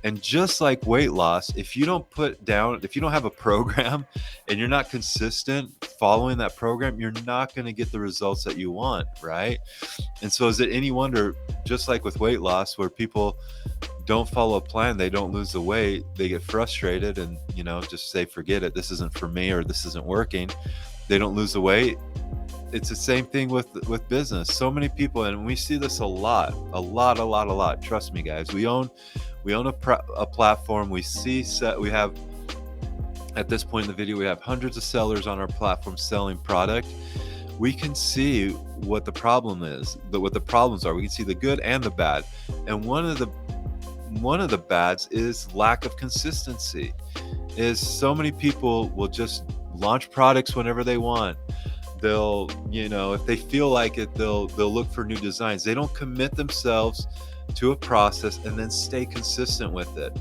And just like weight loss, if you don't have a program and you're not consistent following that program, you're not going to get the results that you want, right? And so is it any wonder, just like with weight loss, where people don't follow a plan, they don't lose the weight, they get frustrated and, just say, forget it, this isn't for me, or this isn't working. They don't lose the weight. It's the same thing with business. So many people, and we see this a lot. Trust me, guys. We own a platform. We have, at this point in the video, we have hundreds of sellers on our platform selling product. We can see what the problem is, what the problems are. We can see the good and the bad. And one of the bads is lack of consistency. Is so many people will just launch products whenever they want. They'll, if they feel like it, they'll look for new designs. They don't commit themselves to a process and then stay consistent with it.